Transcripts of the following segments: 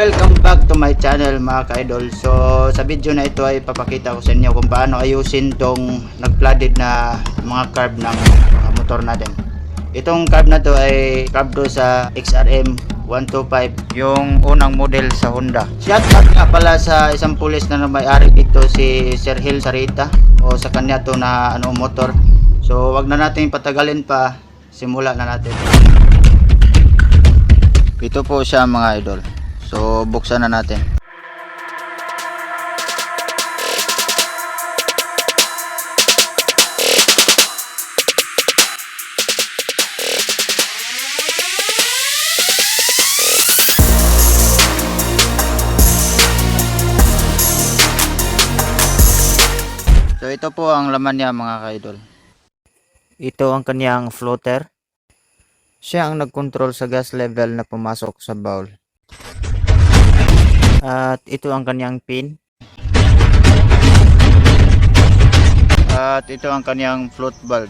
welcome back to my channel mga ka-idol. So sa video na ito ay papakita ko sa inyo kung paano ayusin tong nag-flooded na mga carb ng motor natin. Itong carb na to ay carb do sa XRM 125, yung unang model sa Honda. Shout out nga pala sa isang pulis na may-ari dito, si Sir Hill Sarita, o sa kanya to na motor. So wag na natin patagalin pa, simula na natin. Ito po siya mga idol. So buksan na natin. So ito po ang laman niya mga ka-idol. Ito ang kanyang floater. Siya ang nag-control sa gas level na pumasok sa bowl. At ito ang kanyang pin. At ito ang kanyang float valve.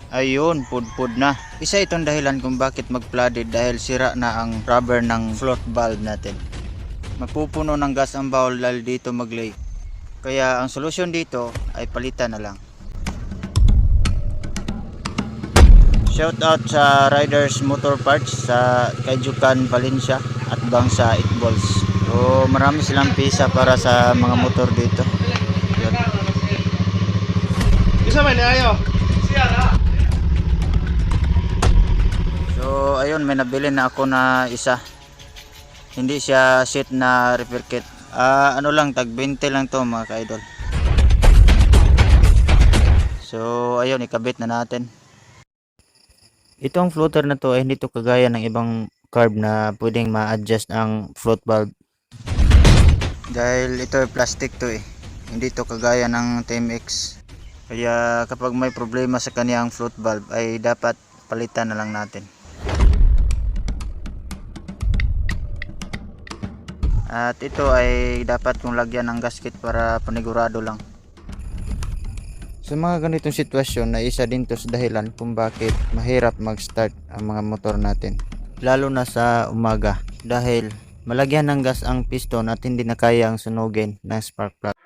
Ayun, pudpud na. Isa itong dahilan kung bakit mag-flooded, dahil sira na ang rubber ng float valve natin. Mapupuno ng gas ang bowl dahil dito mag-leak. Kaya ang solusyon dito ay palitan na lang. Shout out sa Riders Motor Parts sa Kaijukan, Valencia at Bangsa 8 Balls. So marami silang pisa para sa mga motor dito. Yun. So ayun, may nabili na ako na isa. Hindi siya seat na repair kit. Ano lang, tag 20 lang to mga ka-idol. So ayun, ikabit na natin. Itong floater na to ay hindi to kagaya ng ibang carb na pwedeng ma-adjust ang float valve. Dahil ito ay plastic to eh. Hindi to kagaya ng TMX. Kaya kapag may problema sa kaniyang float valve ay dapat palitan na lang natin. At ito ay dapat kong lagyan ng gasket para panigurado lang. Sa mga ganitong sitwasyon, na isa din to sa dahilan kung bakit mahirap mag-start ang mga motor natin. Lalo na sa umaga, dahil malagyan ng gas ang piston at hindi na kaya ang sunugin ng spark plug.